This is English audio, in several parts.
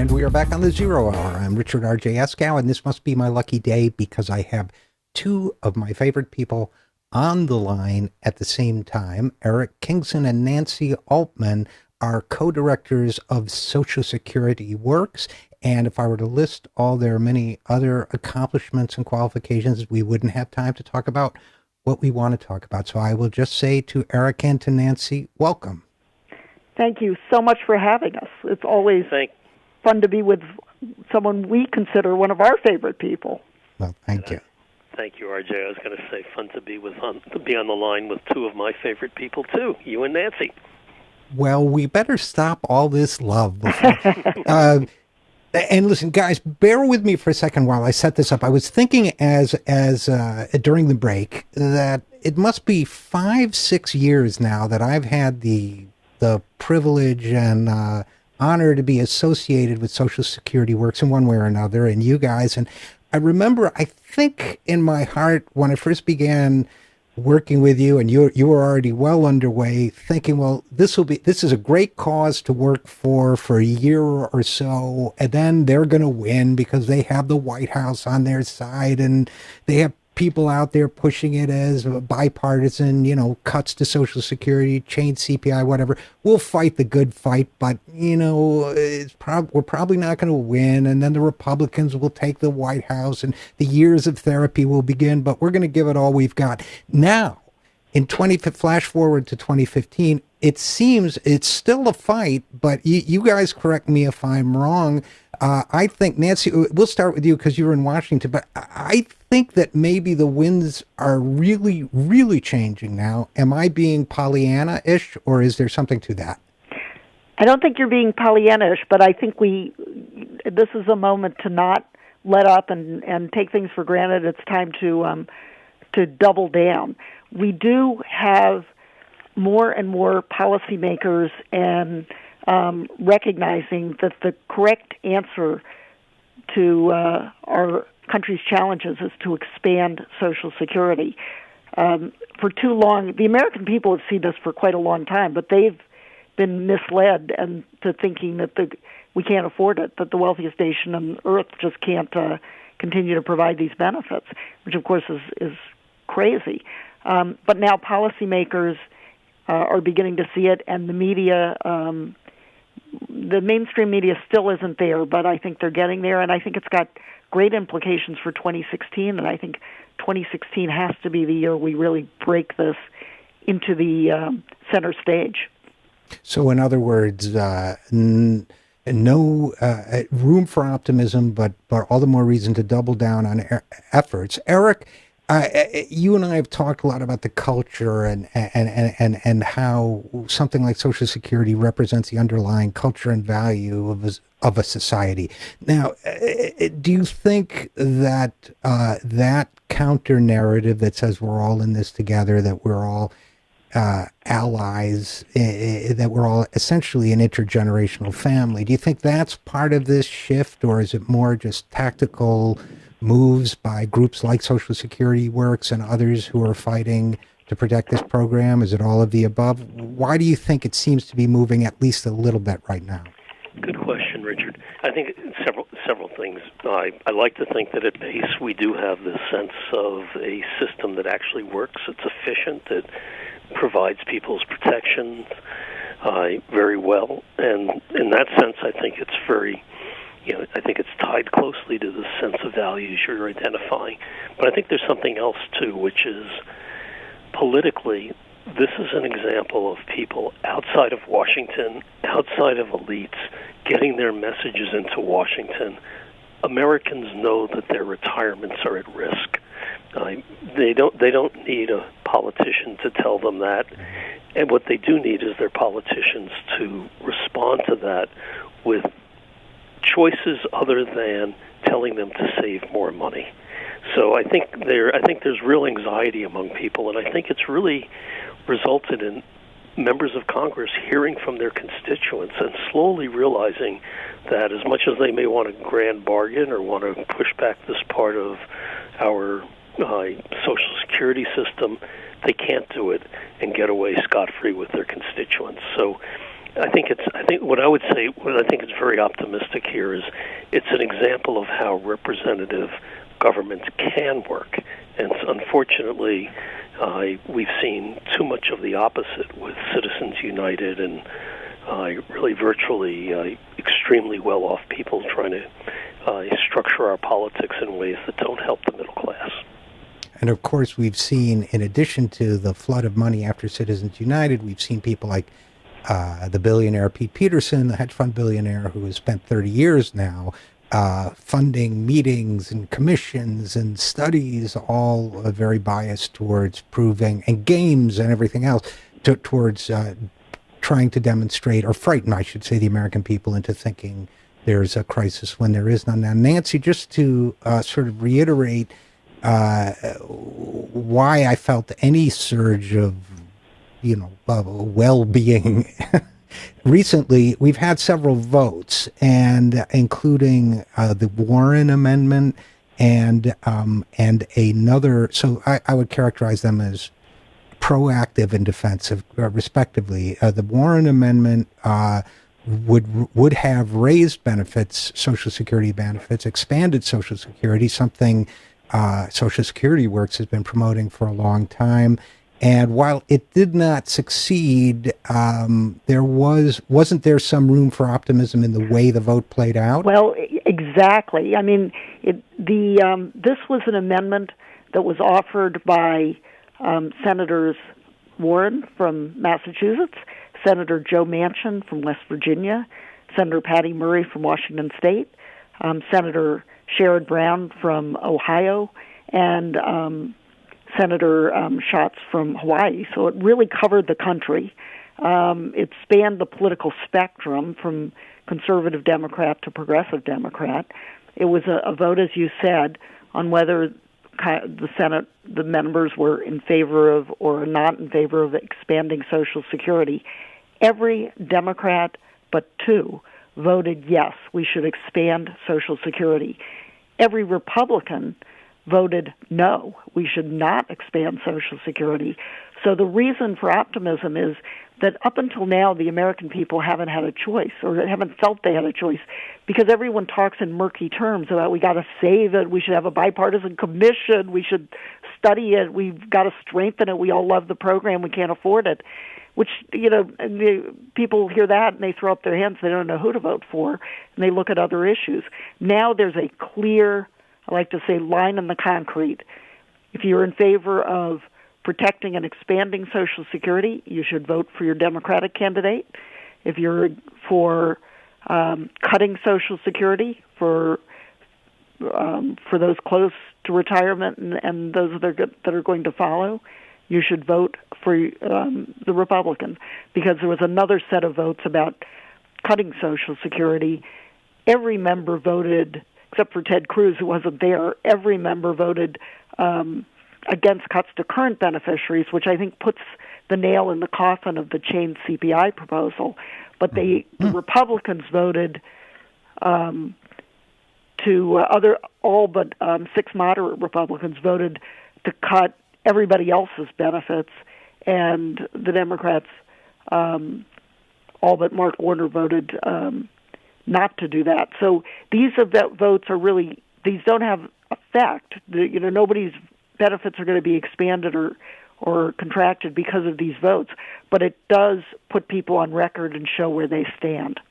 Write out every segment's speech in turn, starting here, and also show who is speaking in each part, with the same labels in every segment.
Speaker 1: And we are back on the Zero Hour. I'm Richard RJ Eskow, and this must be my lucky day because I have two of my favorite people on the line at the same time. Eric Kingson and Nancy Altman are co-directors of Social Security Works. And if I were to list all their many other accomplishments and qualifications, we wouldn't have time to talk about what we want to talk about. So I will just say to Eric and to Nancy, welcome.
Speaker 2: Thank you so much for having us. It's always fun to be with someone we consider one of our favorite people.
Speaker 1: Well, thank you.
Speaker 3: Thank you, RJ. I was going to say fun to be on the line with two of my favorite people too, you and Nancy.
Speaker 1: Well, we better stop all this love before. And listen, guys, bear with me for a second while I set this up. I was thinking as during the break that it must be 5-6 years now that I've had the privilege and honor to be associated with Social Security Works in one way or another, and you guys. And I remember, I think in my heart, when I first began working with you, and you were already well underway, thinking, well, this is a great cause to work for a year or so, and then they're going to win because they have the White House on their side, and they have people out there pushing it as bipartisan, cuts to Social Security, change CPI, whatever. We'll fight the good fight, but, we're probably not going to win. And then the Republicans will take the White House and the years of therapy will begin, but we're going to give it all we've got. Now, flash forward to 2015, it seems it's still a fight, but you guys correct me if I'm wrong. I think, Nancy, we'll start with you because you were in Washington, but I think that maybe the winds are really, really changing now. Am I being Pollyanna-ish, or is there something to that?
Speaker 2: I don't think you're being Pollyanna-ish, but I think this is a moment to not let up and take things for granted. It's time to double down. We do have more and more policymakers and recognizing that the correct answer to our country's challenges is to expand Social Security. For too long, the American people have seen this for quite a long time, but they've been misled into thinking that we can't afford it, that the wealthiest nation on earth just can't continue to provide these benefits, which of course is crazy. But now policymakers are beginning to see it, and the media, the mainstream media still isn't there, but I think they're getting there, and I think it's got great implications for 2016, and I think 2016 has to be the year we really break this into the center stage.
Speaker 1: So in other words, no room for optimism, but all the more reason to double down on efforts. Eric, you and I have talked a lot about the culture and how something like Social Security represents the underlying culture and value of a society. Now, do you think that that counter narrative that says we're all in this together, that we're all allies, that we're all essentially an intergenerational family, do you think that's part of this shift, or is it more just tactical moves by groups like Social Security Works and others who are fighting to protect this program? Is it all of the above? Why do you think it seems to be moving at least a little bit right now?
Speaker 3: Good question, Richard. I think several things. I like to think that at base we do have this sense of a system that actually works. It's efficient. It provides people's protections very well, and in that sense, I think it's very. I think it's tied closely to the sense of values you're identifying. But I think there's something else, too, which is politically, this is an example of people outside of Washington, outside of elites, getting their messages into Washington. Americans know that their retirements are at risk. They don't need a politician to tell them that. And what they do need is their politicians to respond to that with choices other than telling them to save more money. So I think there's real anxiety among people, and I think it's really resulted in members of Congress hearing from their constituents and slowly realizing that as much as they may want a grand bargain or want to push back this part of our Social Security system, they can't do it and get away scot-free with their constituents. So I think what I would say, what I think is very optimistic here is it's an example of how representative governments can work, and unfortunately, we've seen too much of the opposite with Citizens United and really virtually extremely well-off people trying to structure our politics in ways that don't help the middle class.
Speaker 1: And of course, we've seen, in addition to the flood of money after Citizens United, we've seen people like the billionaire Pete Peterson, the hedge fund billionaire who has spent 30 years now funding meetings and commissions and studies, all very biased towards proving, and games and everything else, towards trying to demonstrate, or frighten, I should say, the American people into thinking there's a crisis when there is none. Now, Nancy, just to sort of reiterate why I felt any surge of well-being. Recently, we've had several votes, and including the Warren Amendment and another. So I would characterize them as proactive and defensive, respectively. The Warren Amendment would have raised benefits, Social Security benefits, expanded Social Security, something Social Security Works has been promoting for a long time. And while it did not succeed, wasn't there some room for optimism in the way the vote played out?
Speaker 2: Well, exactly. I mean, this was an amendment that was offered by Senators Warren from Massachusetts, Senator Joe Manchin from West Virginia, Senator Patty Murray from Washington State, Senator Sherrod Brown from Ohio, and Senator Schatz from Hawaii. So it really covered the country. It spanned the political spectrum from conservative Democrat to progressive Democrat. It was a vote, as you said, on whether the Senate, the members were in favor of or not in favor of expanding Social Security. Every Democrat but two voted yes, we should expand Social Security. Every Republican voted no, we should not expand Social Security. So the reason for optimism is that up until now, the American people haven't had a choice, or haven't felt they had a choice, because everyone talks in murky terms about we got to save it, we should have a bipartisan commission, we should study it, we've got to strengthen it, we all love the program, we can't afford it. Which, people hear that and they throw up their hands, they don't know who to vote for, and they look at other issues. Now there's a clear, I like to say, line in the concrete. If you're in favor of protecting and expanding Social Security, you should vote for your Democratic candidate. If you're for cutting Social Security for those close to retirement and those that are going to follow, you should vote for the Republican, because there was another set of votes about cutting Social Security. Every member voted, except for Ted Cruz, who wasn't there, every member voted against cuts to current beneficiaries, which I think puts the nail in the coffin of the chain CPI proposal. But the Republicans voted all but 6 moderate Republicans voted to cut everybody else's benefits, and the Democrats, all but Mark Warner, voted not to do that. So these votes are really, these don't have effect. Nobody's benefits are going to be expanded or contracted because of these votes, but it does put people on record and show where they stand.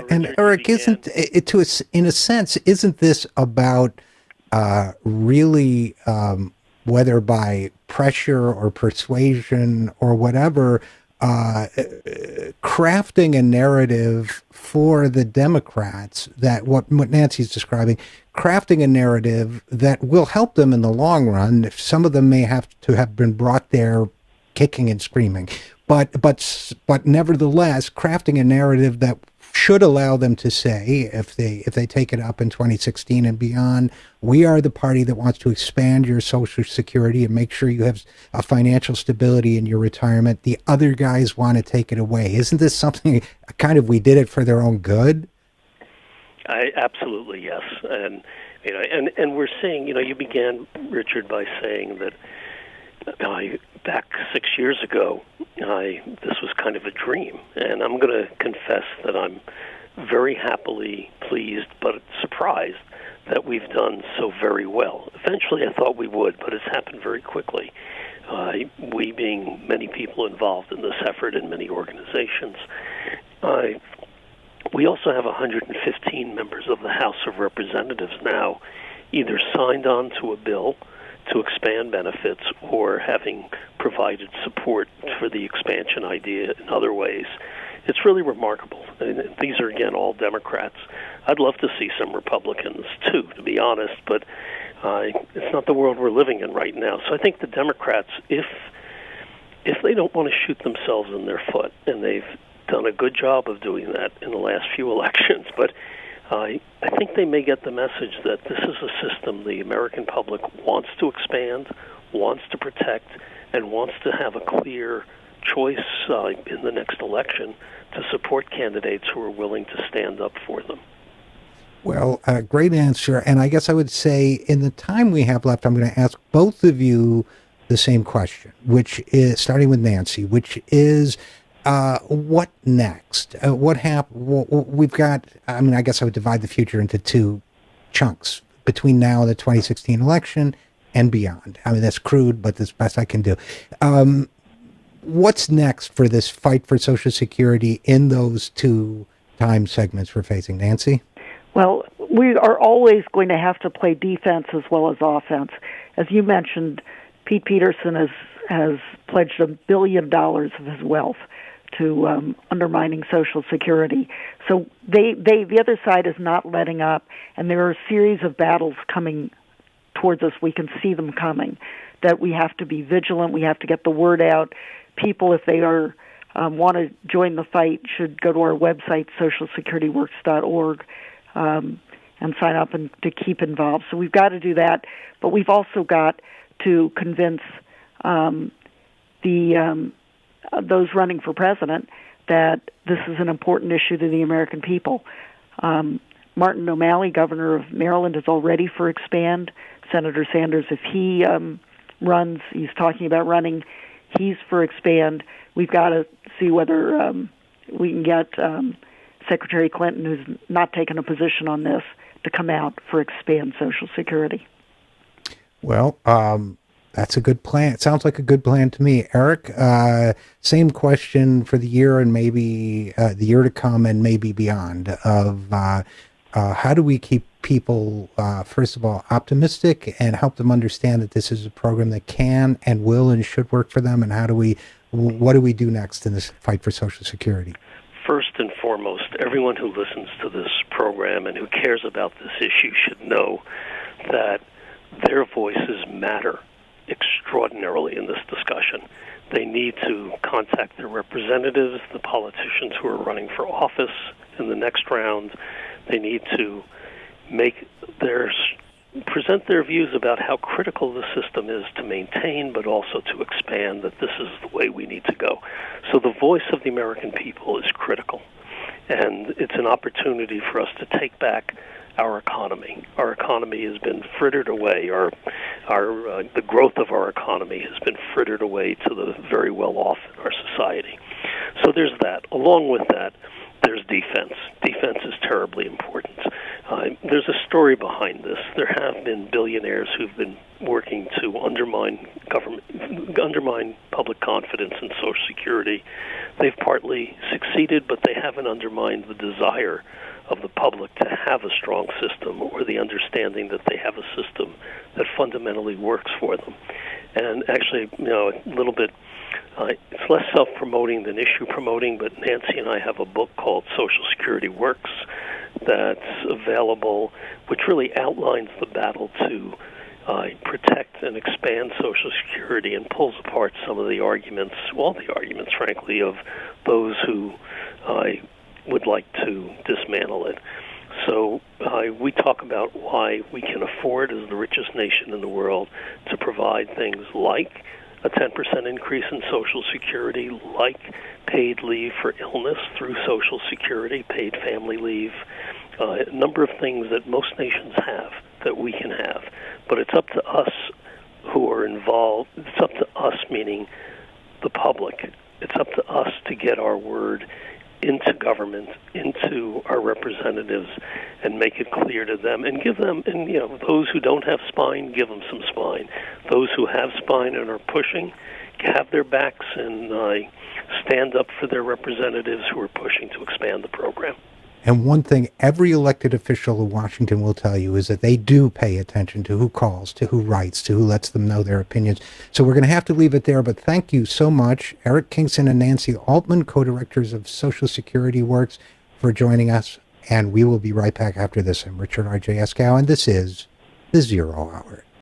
Speaker 1: And Eric, isn't it, in a sense, isn't this about really, whether by pressure or persuasion or whatever, crafting a narrative for the Democrats, that what Nancy's describing, crafting a narrative that will help them in the long run. Some of them may have to have been brought there kicking and screaming, but nevertheless, crafting a narrative that should allow them to say, if they take it up in 2016 and beyond, we are the party that wants to expand your Social Security and make sure you have a financial stability in your retirement. The other guys want to take it away. Isn't this something kind of we did it for their own good?
Speaker 3: Absolutely, yes. And we're seeing, you began, Richard, by saying that back 6 years ago, this was kind of a dream, and I'm going to confess that I'm very happily pleased but surprised that we've done so very well. Eventually I thought we would, but it's happened very quickly. We being many people involved in this effort in many organizations. We also have 115 members of the House of Representatives now either signed on to a bill to expand benefits or having provided support for the expansion idea in other ways. It's really remarkable. These are, again, all Democrats. I'd love to see some Republicans, too, to be honest, but it's not the world we're living in right now. So I think the Democrats, if they don't want to shoot themselves in their foot, and they've done a good job of doing that in the last few elections, but I think they may get the message that this is a system the American public wants to expand, wants to protect, and wants to have a clear choice in the next election to support candidates who are willing to stand up for them.
Speaker 1: Well, great answer. And I guess I would say in the time we have left, I'm going to ask both of you the same question, which is, starting with Nancy, which is, what next? What happened? We've got, I guess I would divide the future into two chunks between now and the 2016 election and beyond. That's crude, but that's best I can do. What's next for this fight for Social Security in those two time segments we're facing? Nancy?
Speaker 2: Well, we are always going to have to play defense as well as offense. As you mentioned, Pete Peterson has pledged $1 billion of his wealth to undermining Social Security. So the other side is not letting up, and there are a series of battles coming towards us. We can see them coming, that we have to be vigilant. We have to get the word out. People, if they are want to join the fight, should go to our website, socialsecurityworks.org, and sign up and to keep involved. So we've got to do that, but we've also got to convince those running for president that this is an important issue to the American people. Martin O'Malley, governor of Maryland, is all ready for expand. Senator Sanders, if he runs, he's talking about running, he's for expand. We've got to see whether we can get Secretary Clinton, who's not taken a position on this, to come out for expand Social Security. Well,
Speaker 1: that's a good plan. It sounds like a good plan to me. Eric, same question for the year and maybe the year to come and maybe beyond of how do we keep people, first of all, optimistic and help them understand that this is a program that can and will and should work for them, and what do we do next in this fight for Social Security?
Speaker 3: First and foremost, everyone who listens to this program and who cares about this issue should know that their voices matter extraordinarily in this discussion. They need to contact their representatives, the politicians who are running for office in the next round. They need to present their views about how critical the system is to maintain, but also to expand, that this is the way we need to go. So the voice of the American people is critical, and it's an opportunity for us to take back our economy. Our economy has been frittered away. The growth of our economy has been frittered away to the very well-off in our society. So there's that. Along with that, there's defense. Defense is terribly important. There's a story behind this. There have been billionaires who've been working to undermine public confidence in Social Security. They've partly succeeded, but they haven't undermined the desire of the public to have a strong system, or the understanding that they have a system that fundamentally works for them. And actually, a little bit, it's less self-promoting than issue-promoting, but Nancy and I have a book called Social Security Works that's available, which really outlines the battle to protect and expand Social Security, and pulls apart some of the arguments, all the arguments, frankly, of those who would like to dismantle it. So we talk about why we can afford, as the richest nation in the world, to provide things like a 10% increase in Social Security, like paid leave for illness through Social Security, paid family leave, a number of things that most nations have that we can have. But it's up to us who are involved. It's up to us, meaning the public. It's up to us to get our word into government, into our representatives, and make it clear to them, and give them, and those who don't have spine, give them some spine. Those who have spine and are pushing, have their backs and stand up for their representatives who are pushing to expand the program.
Speaker 1: And one thing every elected official in Washington will tell you is that they do pay attention to who calls, to who writes, to who lets them know their opinions. So we're going to have to leave it there, but thank you so much, Eric Kingson and Nancy Altman, co-directors of Social Security Works, for joining us. And we will be right back after this. I'm Richard RJ Eskow, and this is The Zero Hour.